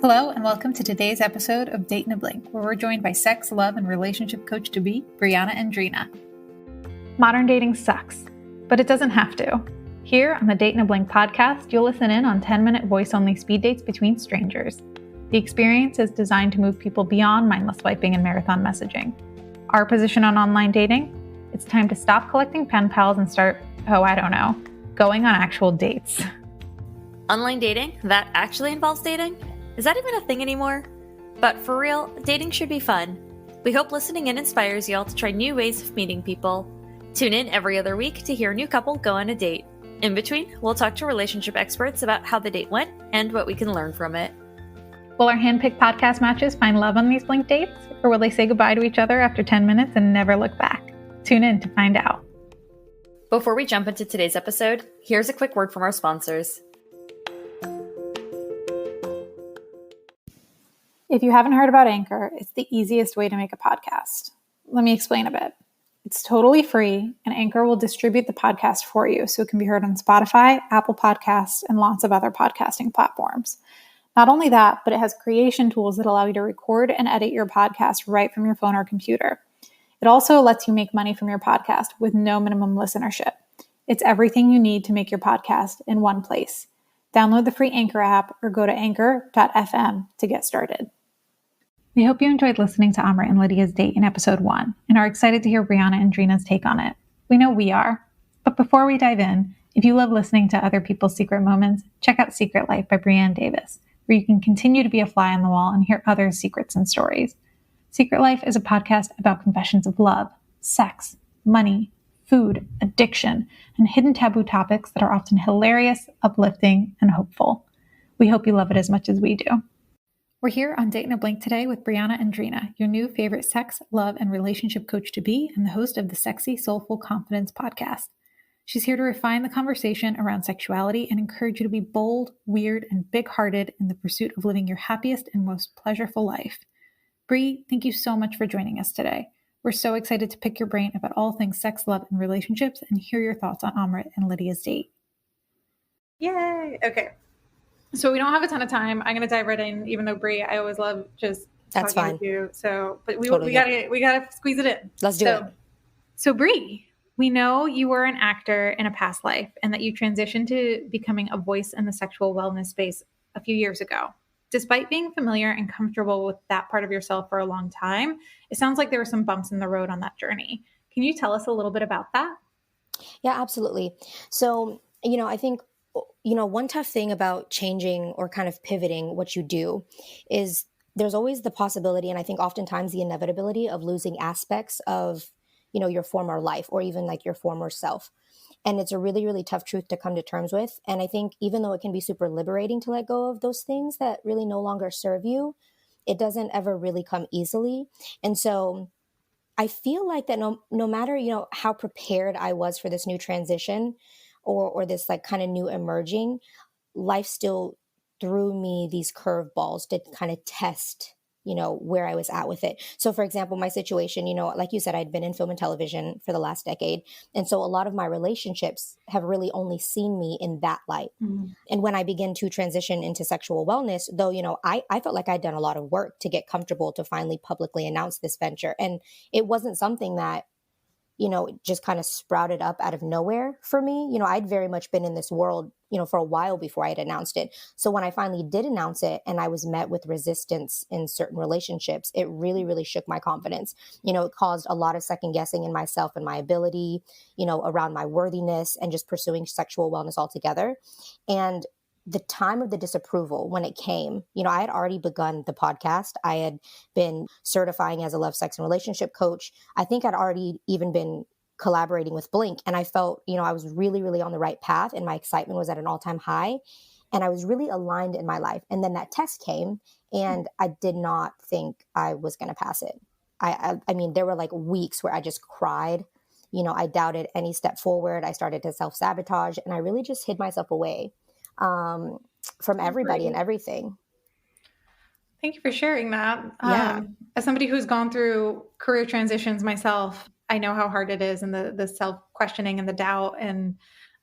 Hello, and welcome to today's episode of Date in a Blink, where we're joined by sex, love, and relationship coach to be, Brianna Endrina. Modern dating sucks, but it doesn't have to. Here on the Date in a Blink podcast, you'll listen in on 10-minute voice-only speed dates between strangers. The experience is designed to move people beyond mindless swiping and marathon messaging. Our position on online dating? It's time to stop collecting pen pals and start, going on actual dates. Online dating? That actually involves dating? Is that even a thing anymore? But for real, dating should be fun. We hope listening in inspires y'all to try new ways of meeting people. Tune in every other week to hear a new couple go on a date. In between, we'll talk to relationship experts about how the date went and what we can learn from it. Will our hand-picked podcast matches find love on these Blink dates? Or will they say goodbye to each other after 10 minutes and never look back? Tune in to find out. Before we jump into today's episode, here's a quick word from our sponsors. If you haven't heard about Anchor, it's the easiest way to make a podcast. Let me explain a bit. It's totally free, and Anchor will distribute the podcast for you so it can be heard on Spotify, Apple Podcasts, and lots of other podcasting platforms. Not only that, but it has creation tools that allow you to record and edit your podcast right from your phone or computer. It also lets you make money from your podcast with no minimum listenership. It's everything you need to make your podcast in one place. Download the free Anchor app or go to anchor.fm to get started. We hope you enjoyed listening to Amrit and Lydia's date in episode 1 and are excited to hear Brianna Endrina's take on it. We know we are. But before we dive in, if you love listening to other people's secret moments, check out Secret Life by Brianna Davis, where you can continue to be a fly on the wall and hear others' secrets and stories. Secret Life is a podcast about confessions of love, sex, money, food, addiction, and hidden taboo topics that are often hilarious, uplifting, and hopeful. We hope you love it as much as we do. We're here on Date in a Blink today with Brianna Endrina, your new favorite sex, love, and relationship coach to be, and the host of the Sexy, Soulful Confidence podcast. She's here to refine the conversation around sexuality and encourage you to be bold, weird, and big-hearted in the pursuit of living your happiest and most pleasureful life. Bri, thank you so much for joining us today. We're so excited to pick your brain about all things sex, love, and relationships and hear your thoughts on Amrit and Lydia's date. Yay! Okay. So we don't have a ton of time. I'm going to dive right in, even though Bri, I always love just That's talking fine. with you. So, but we Totally gotta squeeze it in. Let's do it. So Bri, we know you were an actor in a past life and that you transitioned to becoming a voice in the sexual wellness space a few years ago. Despite being familiar and comfortable with that part of yourself for a long time, it sounds like there were some bumps in the road on that journey. Can you tell us a little bit about that? Yeah, absolutely. So, I think, one tough thing about changing or kind of pivoting what you do is there's always the possibility, and I think oftentimes the inevitability of losing aspects of, your former life or even like your former self. And it's a really, really tough truth to come to terms with. And I think even though it can be super liberating to let go of those things that really no longer serve you, it doesn't ever really come easily. And so I feel like that no matter, how prepared I was for this new transition or this like kind of new emerging, life still threw me these curveballs to kind of test, where I was at with it. So for example, my situation, like you said, I'd been in film and television for the last decade. And so a lot of my relationships have really only seen me in that light. Mm-hmm. And when I began to transition into sexual wellness, though, I felt like I'd done a lot of work to get comfortable to finally publicly announce this venture. And it wasn't something that, just kind of sprouted up out of nowhere for me. I'd very much been in this world, for a while before I had announced it. So when I finally did announce it and I was met with resistance in certain relationships, it really, really shook my confidence. It caused a lot of second guessing in myself and my ability, around my worthiness and just pursuing sexual wellness altogether. And the time of the disapproval when it came, I had already begun the podcast. I had been certifying as a love, sex, and relationship coach. I think I'd already even been collaborating with Blink. And I felt, I was really, really on the right path and my excitement was at an all-time high. And I was really aligned in my life. And then that test came and I did not think I was going to pass it. I mean, there were like weeks where I just cried. I doubted any step forward. I started to self-sabotage and I really just hid myself away from everybody and everything. Thank you for sharing that. Yeah. As somebody who's gone through career transitions myself, I know how hard it is and the self-questioning and the doubt. And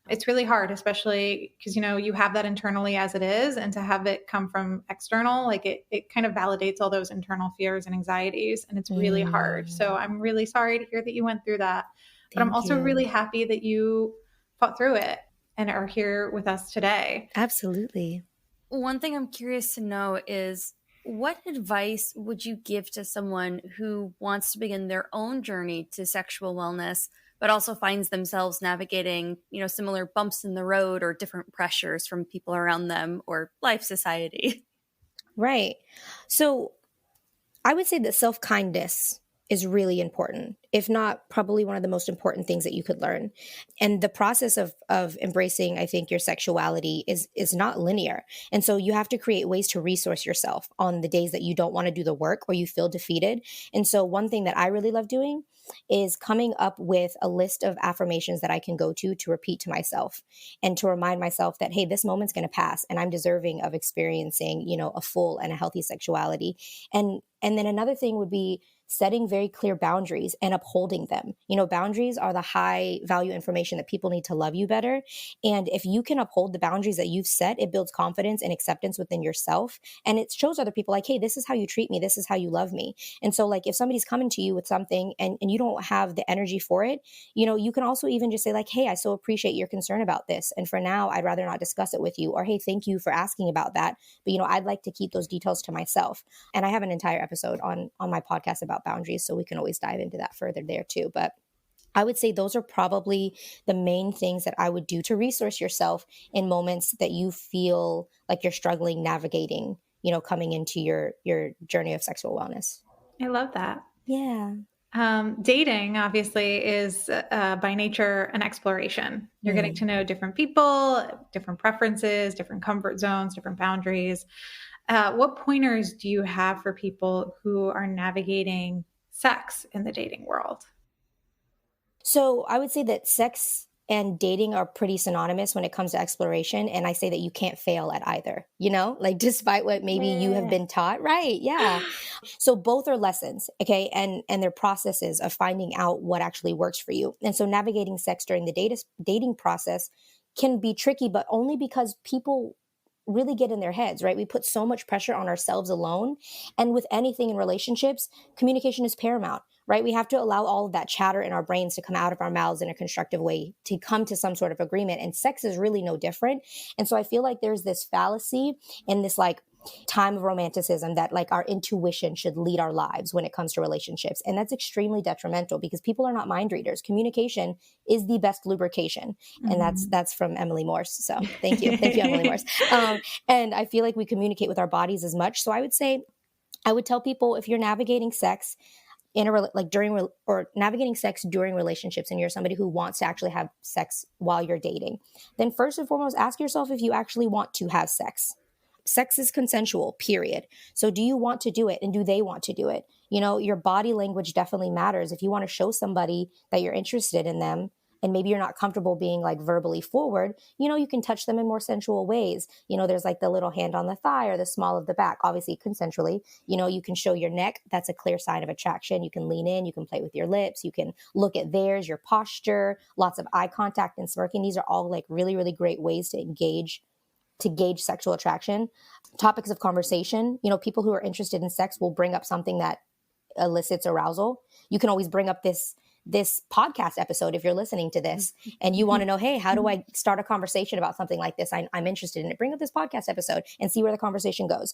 It's really hard, especially because, you have that internally as it is, and to have it come from external, like it kind of validates all those internal fears and anxieties, and it's really hard. So I'm really sorry to hear that you went through that, but I'm also really happy that you fought through it and are here with us today. Absolutely. One thing I'm curious to know is, what advice would you give to someone who wants to begin their own journey to sexual wellness, but also finds themselves navigating, similar bumps in the road or different pressures from people around them or life society? Right. So I would say that self-kindness is really important, if not probably one of the most important things that you could learn. And the process of embracing, I think, your sexuality is not linear. And so you have to create ways to resource yourself on the days that you don't want to do the work or you feel defeated. And so one thing that I really love doing is coming up with a list of affirmations that I can go to repeat to myself and to remind myself that, hey, this moment's going to pass and I'm deserving of experiencing, a full and a healthy sexuality. And then another thing would be setting very clear boundaries and upholding them. Boundaries are the high value information that people need to love you better. And if you can uphold the boundaries that you've set, it builds confidence and acceptance within yourself. And it shows other people like, hey, this is how you treat me. This is how you love me. And so like if somebody's coming to you with something and you don't have the energy for it, you can also even just say like, hey, I so appreciate your concern about this. And for now, I'd rather not discuss it with you. Or, hey, thank you for asking about that. But, I'd like to keep those details to myself. And I have an entire episode on my podcast about boundaries, so we can always dive into that further there too. But I would say those are probably the main things that I would do to resource yourself in moments that you feel like you're struggling navigating, coming into your journey of sexual wellness. I love that. Yeah. Dating obviously is by nature an exploration. You're getting to know different people, different preferences, different comfort zones, different boundaries. What pointers do you have for people who are navigating sex in the dating world? So I would say that sex and dating are pretty synonymous when it comes to exploration. And I say that you can't fail at either, like despite what maybe you have been taught. Right. Yeah. So both are lessons. Okay. And they're processes of finding out what actually works for you. And so navigating sex during the dating process can be tricky, but only because people really get in their heads, right? We put so much pressure on ourselves alone. And with anything in relationships, communication is paramount, right? We have to allow all of that chatter in our brains to come out of our mouths in a constructive way to come to some sort of agreement. And sex is really no different. And so I feel like there's this fallacy in this like time of romanticism that like our intuition should lead our lives when it comes to relationships. And that's extremely detrimental because people are not mind readers. Communication is the best lubrication. And that's from Emily Morse. So thank you. Thank you, Emily Morse. And I feel like we communicate with our bodies as much. So I would tell people, if you're navigating sex navigating sex during relationships and you're somebody who wants to actually have sex while you're dating, then first and foremost, ask yourself if you actually want to have sex. Sex is consensual, period. So do you want to do it? And do they want to do it? Your body language definitely matters. If you want to show somebody that you're interested in them, and maybe you're not comfortable being like verbally forward, you can touch them in more sensual ways. There's like the little hand on the thigh or the small of the back, obviously consensually. You can show your neck. That's a clear sign of attraction. You can lean in, you can play with your lips, you can look at theirs, your posture, lots of eye contact and smirking. These are all like really, really great ways to gauge sexual attraction. Topics of conversation, people who are interested in sex will bring up something that elicits arousal. You can always bring up this podcast episode if you're listening to this and you want to know, hey, how do I start a conversation about something like this? I'm interested in it. Bring up this podcast episode and see where the conversation goes.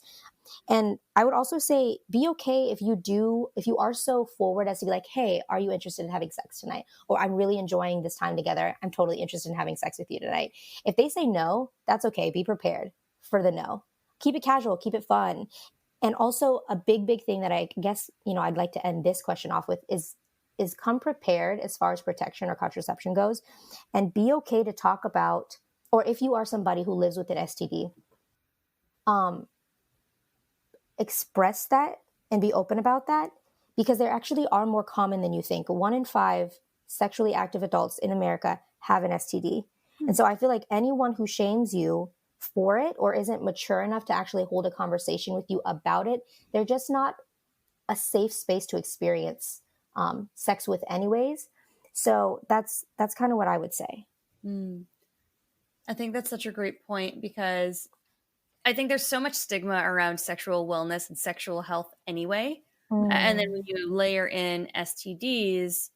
And I would also say, be okay if you are so forward as to be like, hey, are you interested in having sex tonight? Or I'm really enjoying this time together. I'm totally interested in having sex with you tonight. If they say no, that's okay. Be prepared for the no. Keep it casual, keep it fun. And also a big, big thing that I guess, I'd like to end this question off with is come prepared as far as protection or contraception goes, and be okay to talk about, or if you are somebody who lives with an STD, express that and be open about that, because they actually are more common than you think. 1 in 5 sexually active adults in America have an STD. And so I feel like anyone who shames you for it or isn't mature enough to actually hold a conversation with you about it, they're just not a safe space to experience sex with anyways. So that's kind of what I would say. I think that's such a great point, because I think there's so much stigma around sexual wellness and sexual health anyway. And then when you layer in STDs,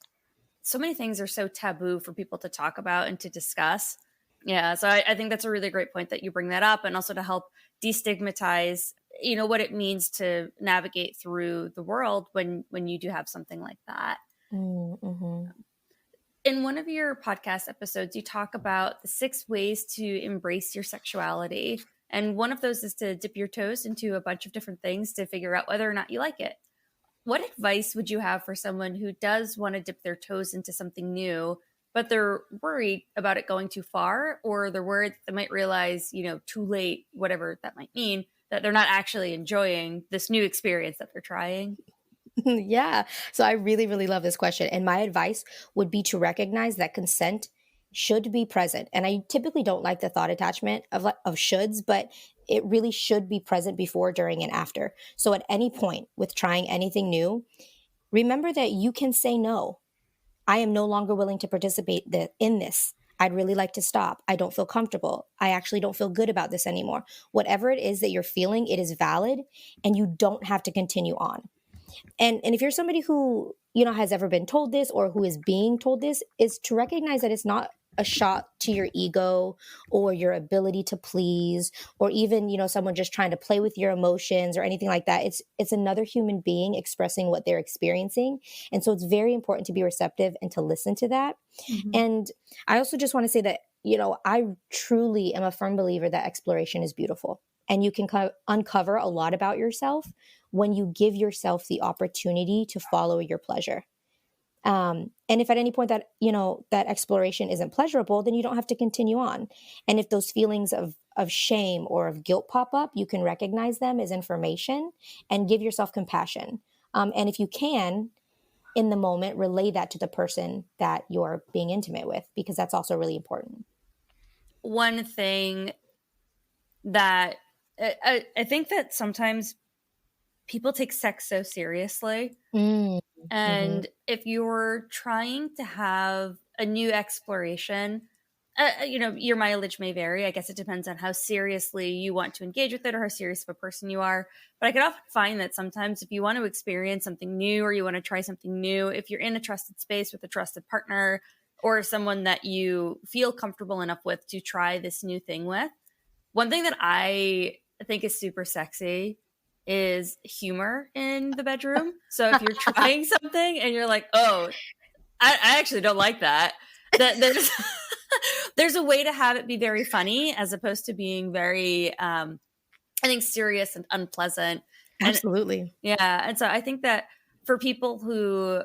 so many things are so taboo for people to talk about and to discuss. Yeah, so I think that's a really great point that you bring that up, and also to help destigmatize, what it means to navigate through the world when you do have something like that. Mm-hmm. In one of your podcast episodes, you talk about the 6 ways to embrace your sexuality. And one of those is to dip your toes into a bunch of different things to figure out whether or not you like it. What advice would you have for someone who does want to dip their toes into something new, but they're worried about it going too far, or they're worried that they might realize, too late, whatever that might mean, that they're not actually enjoying this new experience that they're trying? Yeah. So I really, really love this question. And my advice would be to recognize that consent should be present. And I typically don't like the thought attachment of shoulds, but it really should be present before, during, and after. So at any point with trying anything new, remember that you can say no. I am no longer willing to participate in this. I'd really like to stop. I don't feel comfortable. I actually don't feel good about this anymore. Whatever it is that you're feeling, it is valid, and you don't have to continue on. And if you're somebody who, has ever been told this, or who is being told this, is to recognize that it's not a shot to your ego or your ability to please, or even, someone just trying to play with your emotions or anything like that. It's another human being expressing what they're experiencing. And so it's very important to be receptive and to listen to that. Mm-hmm. And I also just want to say that, I truly am a firm believer that exploration is beautiful, and you can uncover a lot about yourself when you give yourself the opportunity to follow your pleasure. And if at any point that, that exploration isn't pleasurable, then you don't have to continue on. And if those feelings of shame or of guilt pop up, you can recognize them as information and give yourself compassion. And if you can, in the moment, relay that to the person that you're being intimate with, because that's also really important. One thing that I think that sometimes people take sex so seriously. And if you're trying to have a new exploration, your mileage may vary. I guess it depends on how seriously you want to engage with it, or how serious of a person you are. But I can often find that sometimes if you want to experience something new, or you want to try something new, if you're in a trusted space with a trusted partner, or someone that you feel comfortable enough with to try this new thing with, one thing that I think is super sexy is humor in the bedroom. So if you're trying something and you're like, oh, I actually don't like that, there's a way to have it be very funny, as opposed to being very, I think, serious and unpleasant. Absolutely. And so I think that for people who,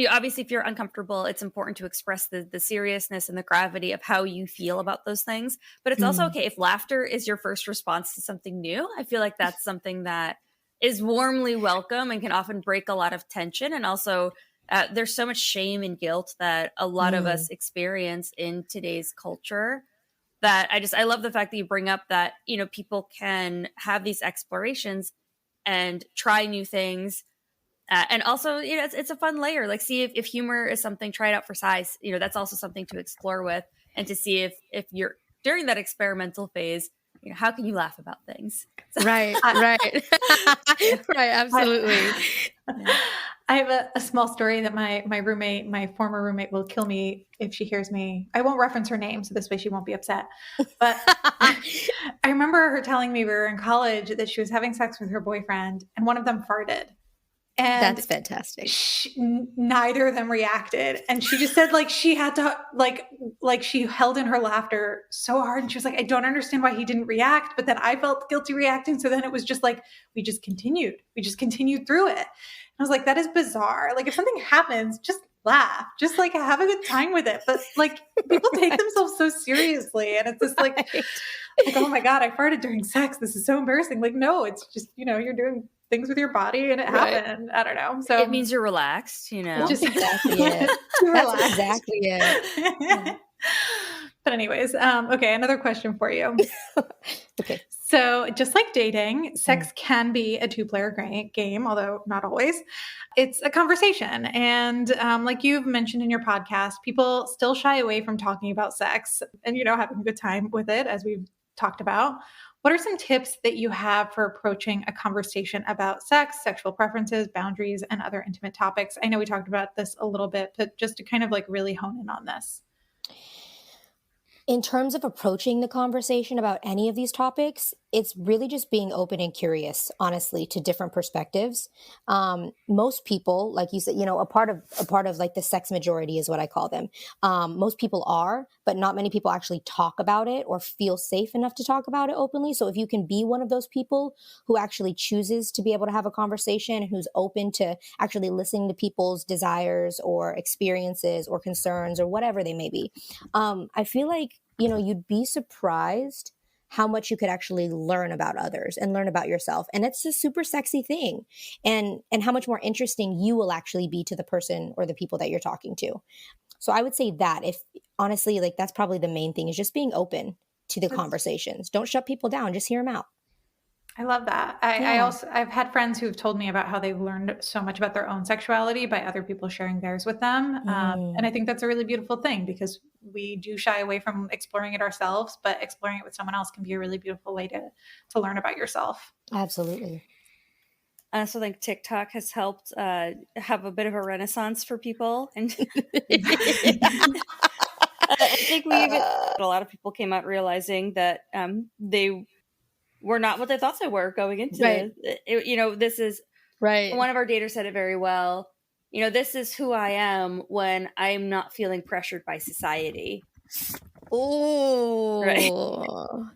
obviously, if you're uncomfortable, it's important to express the seriousness and the gravity of how you feel about those things. But it's also okay if laughter is your first response to something new. I feel like that's something that is warmly welcome and can often break a lot of tension. And also, there's so much shame and guilt that a lot of us experience in today's culture, that I love the fact that you bring up that, people can have these explorations and try new things. And also, it's a fun layer. Like, see if humor is something, try it out for size. That's also something to explore with, and to see if you're during that experimental phase, how can you laugh about things? So. Right. Right, absolutely. I have a small story that my former roommate will kill me if she hears me. I won't reference her name, so this way she won't be upset. But I remember her telling me we were in college that she was having sex with her boyfriend, and one of them farted. And that's fantastic. Neither of them reacted. And she just said, she had to, she held in her laughter so hard. And she was like, I don't understand why he didn't react. But then I felt guilty reacting. So then it was just we just continued through it. And I was like, that is bizarre. If something happens, just laugh, just have a good time with it. But people take themselves so seriously. And it's just oh my God, I farted during sex. This is so embarrassing. No, it's just, you're doing things with your body and it happened. I don't know. So it means you're relaxed, Just exactly it. That's exactly it. But anyways, okay, another question for you. Okay. So just like dating, sex can be a two-player game, although not always. It's a conversation. And like you've mentioned in your podcast, people still shy away from talking about sex and, having a good time with it, as we've talked about. What are some tips that you have for approaching a conversation about sex, sexual preferences, boundaries, and other intimate topics? I know we talked about this a little bit, but just to kind of like really hone in on this. In terms of approaching the conversation about any of these topics, it's really just being open and curious, honestly, to different perspectives. Most people, like you said, a part of like the sex majority is what I call them. Most people are, but not many people actually talk about it or feel safe enough to talk about it openly. So if you can be one of those people who actually chooses to be able to have a conversation and who's open to actually listening to people's desires or experiences or concerns or whatever they may be, I feel like, you'd be surprised how much you could actually learn about others and learn about yourself. And it's a super sexy thing. And how much more interesting you will actually be to the person or the people that you're talking to. So I would say that, if honestly, like, that's probably the main thing, is just being open to the conversations. Don't shut people down, just hear them out. I love that. I've had friends who've told me about how they've learned so much about their own sexuality by other people sharing theirs with them. And I think that's a really beautiful thing, because we do shy away from exploring it ourselves, but exploring it with someone else can be a really beautiful way to learn about yourself. Absolutely. I also think TikTok has helped have a bit of a renaissance for people. And I think a lot of people came out realizing that they were not what they thought they were going into it. This is right. One of our daters said it very well. This is who I am when I'm not feeling pressured by society. Oh, right.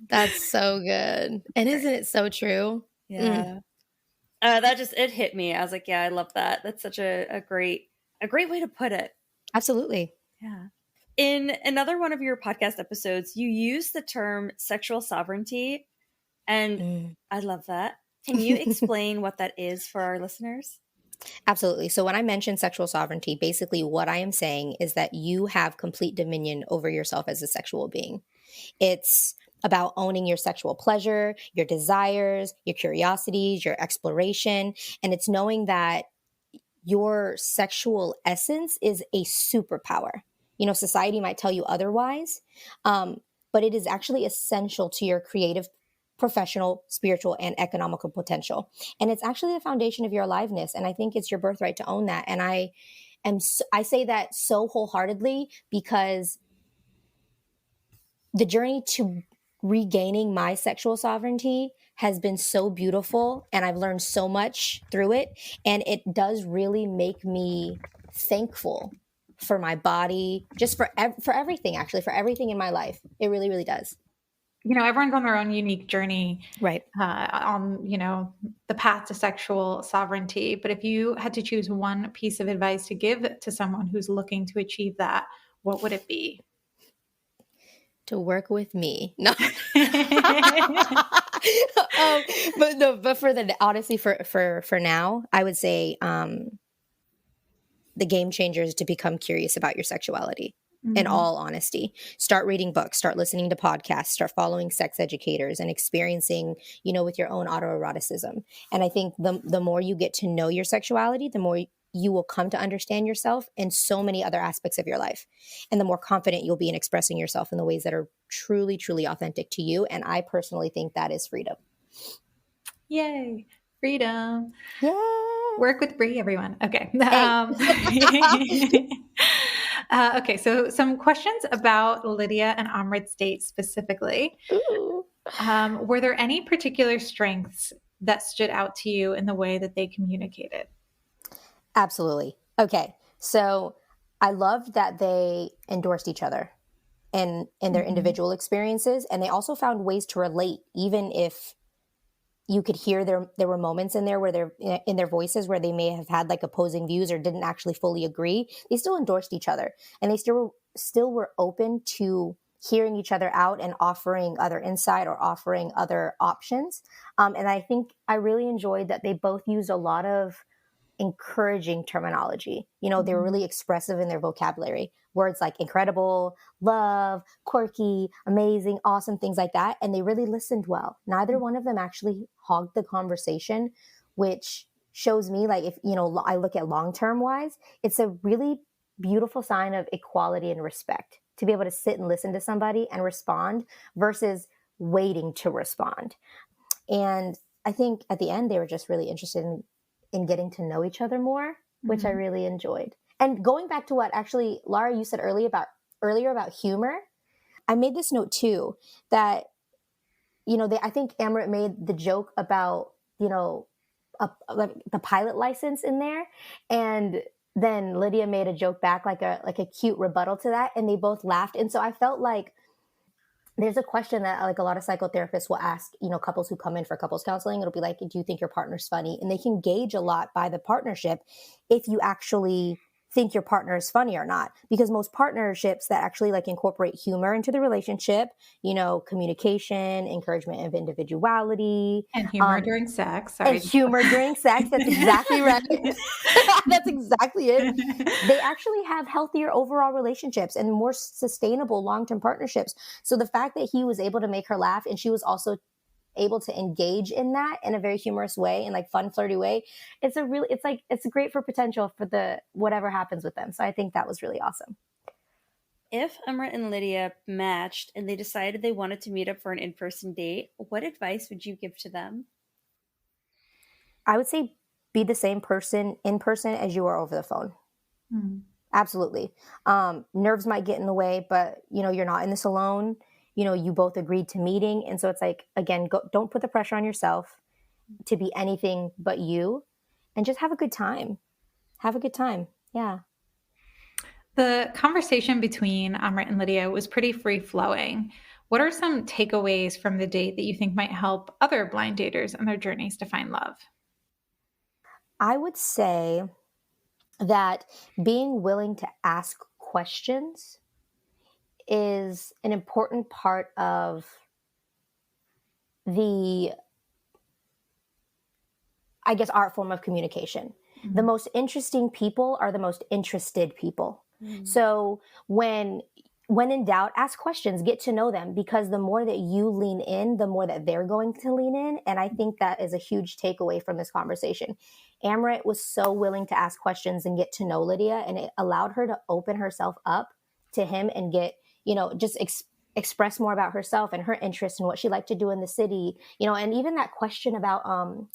That's so good. And isn't it so true? Yeah. It hit me. I was like, yeah, I love that. That's such a great way to put it. Absolutely. Yeah. In another one of your podcast episodes, you use the term sexual sovereignty, and I love that. Can you explain what that is for our listeners? Absolutely. So when I mention sexual sovereignty, basically what I am saying is that you have complete dominion over yourself as a sexual being. It's about owning your sexual pleasure, your desires, your curiosities, your exploration. And it's knowing that your sexual essence is a superpower. Society might tell you otherwise, but it is actually essential to your creative, professional, spiritual, and economical potential. And it's actually the foundation of your aliveness. And I think it's your birthright to own that. And I say that so wholeheartedly, because the journey to regaining my sexual sovereignty has been so beautiful, and I've learned so much through it. And it does really make me thankful for my body, just for everything, actually, for everything in my life. It really, really does. Everyone's on their own unique journey, right? On, the path to sexual sovereignty. But if you had to choose one piece of advice to give to someone who's looking to achieve that, what would it be? To work with me. No. But honestly, for now, I would say, the game changer is to become curious about your sexuality. In all honesty, start reading books, start listening to podcasts, start following sex educators, and experiencing, with your own autoeroticism. And I think the more you get to know your sexuality, the more you will come to understand yourself in so many other aspects of your life. And the more confident you'll be in expressing yourself in the ways that are truly, truly authentic to you. And I personally think that is freedom. Yay. Freedom. Yeah. Work with Bri, everyone. Okay. Okay. So some questions about Lydia and Amrit's date specifically. Were there any particular strengths that stood out to you in the way that they communicated? Absolutely. Okay. So I loved that they endorsed each other in their individual experiences. And they also found ways to relate, even if you could hear there were moments in there where they're in their voices where they may have had like opposing views or didn't actually fully agree. They still endorsed each other, and they still were open to hearing each other out and offering other insight or offering other options. And I think I really enjoyed that they both used a lot of encouraging terminology. They were really expressive in their vocabulary. words like incredible, love, quirky, amazing, awesome, things like that. And they really listened well. Neither one of them actually hogged the conversation, which shows me, like, if, I look at long-term wise, it's a really beautiful sign of equality and respect to be able to sit and listen to somebody and respond versus waiting to respond. And I think at the end, they were just really interested in getting to know each other more, which I really enjoyed. And going back to what actually, Laura, you said earlier about humor, I made this note too, that, I think Amrit made the joke about, like the pilot license in there. And then Lydia made a joke back, like a cute rebuttal to that. And they both laughed. And so I felt like there's a question that like a lot of psychotherapists will ask, couples who come in for couples counseling. It'll be like, do you think your partner's funny? And they can gauge a lot by the partnership if you actually think your partner is funny or not. Because most partnerships that actually like incorporate humor into the relationship, communication, encouragement of individuality. And humor during sex. Sorry. And humor during sex. That's exactly right. That's exactly it. They actually have healthier overall relationships and more sustainable long-term partnerships. So the fact that he was able to make her laugh and she was also able to engage in that in a very humorous way and like fun, flirty way, it's great for potential for the whatever happens with them. So I think that was really awesome. If Amrit and Lydia matched and they decided they wanted to meet up for an in-person date, what advice would you give to them? I would say be the same person in person as you are over the phone. Absolutely. Nerves might get in the way, but you're not in this alone. You both agreed to meeting. And so it's like, again, don't put the pressure on yourself to be anything but you, and just have a good time. Have a good time. Yeah. The conversation between Amrit and Lydia was pretty free flowing. What are some takeaways from the date that you think might help other blind daters on their journeys to find love? I would say that being willing to ask questions is an important part of the, I guess, art form of communication. The most interesting people are the most interested people. So when in doubt, ask questions, get to know them, because the more that you lean in, the more that they're going to lean in. And I think that is a huge takeaway from this conversation. Amrit was so willing to ask questions and get to know Lydia, and it allowed her to open herself up to him and get, just express more about herself and her interests and what she liked to do in the city, and even that question about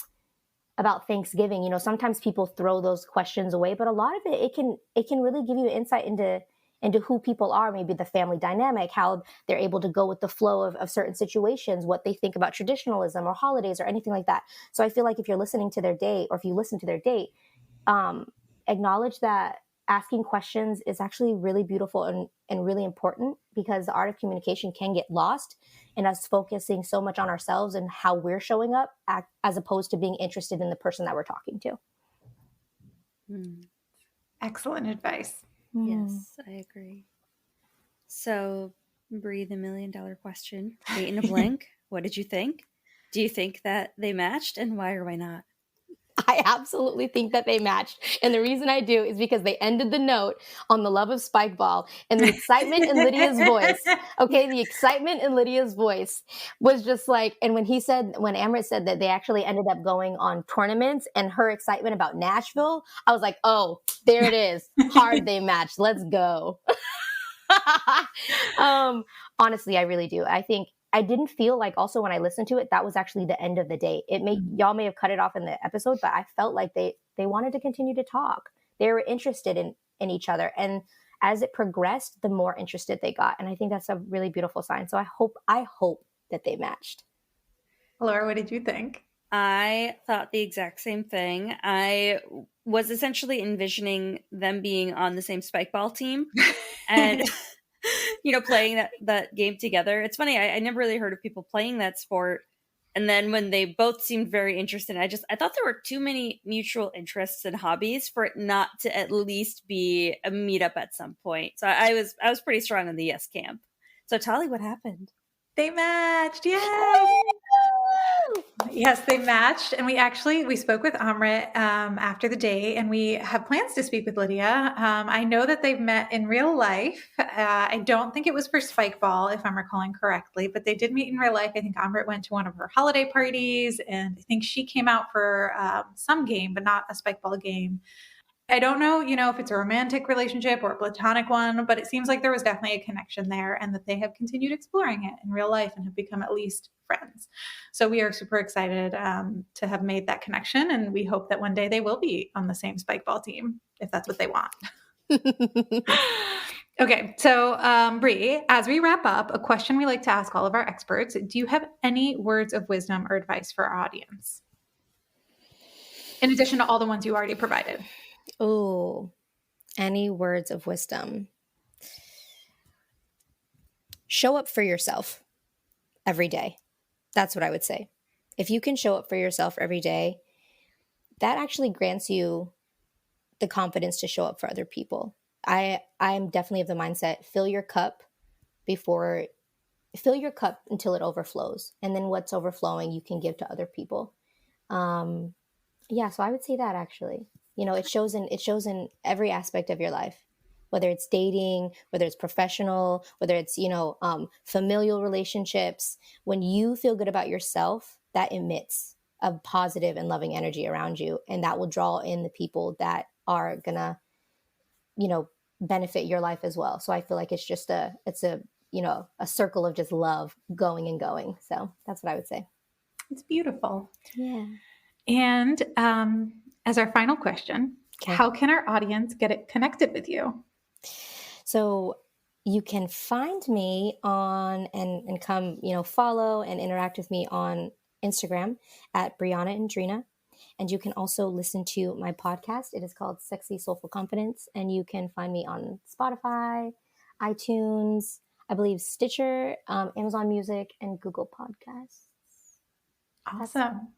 Thanksgiving. Sometimes people throw those questions away, but a lot of it can really give you insight into who people are, maybe the family dynamic, how they're able to go with the flow of certain situations, what they think about traditionalism or holidays or anything like that. So I feel like if you're listening to their date, or if you listen to their date, acknowledge that asking questions is actually really beautiful and really important, because the art of communication can get lost in us focusing so much on ourselves and how we're showing up, as opposed to being interested in the person that we're talking to. Excellent advice. Yes, I agree. So, Bri, the $1 million question, date in a blink. What did you think? Do you think that they matched, and why or why not? I absolutely think that they matched. And the reason I do is because they ended the note on the love of Spike Ball, and the excitement in Lydia's voice. Okay. The excitement in Lydia's voice was just like, and when Amrit said that they actually ended up going on tournaments, and her excitement about Nashville, I was like, oh, there it is. Hard they matched. Let's go. Honestly, I really do. I think I didn't feel like, also when I listened to it, that was actually the end of the date. Y'all may have cut it off in the episode, but I felt like they wanted to continue to talk. They were interested in each other. And as it progressed, the more interested they got. And I think that's a really beautiful sign. So I hope that they matched. Laura, what did you think? I thought the exact same thing. I was essentially envisioning them being on the same Spike Ball team and playing that game together. It's funny, I never really heard of people playing that sport. And then when they both seemed very interested, I thought there were too many mutual interests and hobbies for it not to at least be a meetup at some point. So I was pretty strong in the yes camp. So Tali, what happened? They matched. Yay! Yes, they matched. And we spoke with Amrit after the date, and we have plans to speak with Lydia. I know that they've met in real life. I don't think it was for Spike Ball, if I'm recalling correctly, but they did meet in real life. I think Amrit went to one of her holiday parties, and I think she came out for some game, but not a Spike Ball game. I don't know, if it's a romantic relationship or a platonic one, but it seems like there was definitely a connection there and that they have continued exploring it in real life and have become at least friends. So we are super excited to have made that connection. And we hope that one day they will be on the same Spike Ball team, if that's what they want. Okay. So Bri, as we wrap up, a question we like to ask all of our experts, do you have any words of wisdom or advice for our audience? In addition to all the ones you already provided. Oh, any words of wisdom? Show up for yourself every day. That's what I would say. If you can show up for yourself every day, that actually grants you the confidence to show up for other people. I'm definitely of the mindset, fill your cup until it overflows. And then what's overflowing, you can give to other people. So I would say that actually. It shows in every aspect of your life, whether it's dating, whether it's professional, whether it's, familial relationships. When you feel good about yourself, that emits a positive and loving energy around you. And that will draw in the people that are gonna, benefit your life as well. So I feel like it's a circle of just love going and going. So that's what I would say. It's beautiful. Yeah. And as our final question, How can our audience get it connected with you? So you can find me on and come, follow and interact with me on Instagram at Brianna Endrina. And you can also listen to my podcast. It is called Sexy Soulful Confidence. And you can find me on Spotify, iTunes, I believe Stitcher, Amazon Music, and Google Podcasts. Awesome.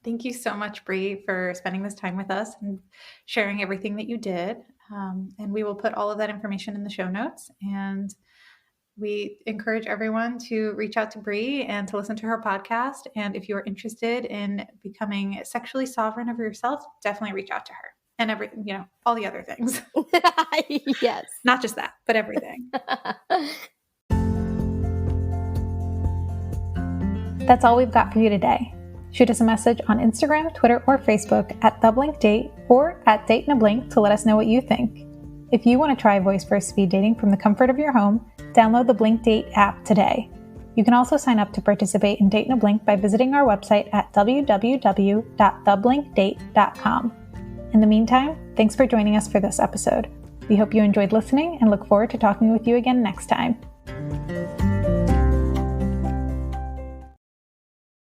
Thank you so much, Bri, for spending this time with us and sharing everything that you did. And we will put all of that information in the show notes. And we encourage everyone to reach out to Bri and to listen to her podcast. And if you're interested in becoming sexually sovereign over yourself, definitely reach out to her. And everything, all the other things. Yes. Not just that, but everything. That's all we've got for you today. Shoot us a message on Instagram, Twitter, or Facebook at TheBlinkDate or at Date in a Blink to let us know what you think. If you want to try voice-first speed dating from the comfort of your home, download the Blink Date app today. You can also sign up to participate in Date in a Blink by visiting our website at www.theblinkdate.com. In the meantime, thanks for joining us for this episode. We hope you enjoyed listening and look forward to talking with you again next time.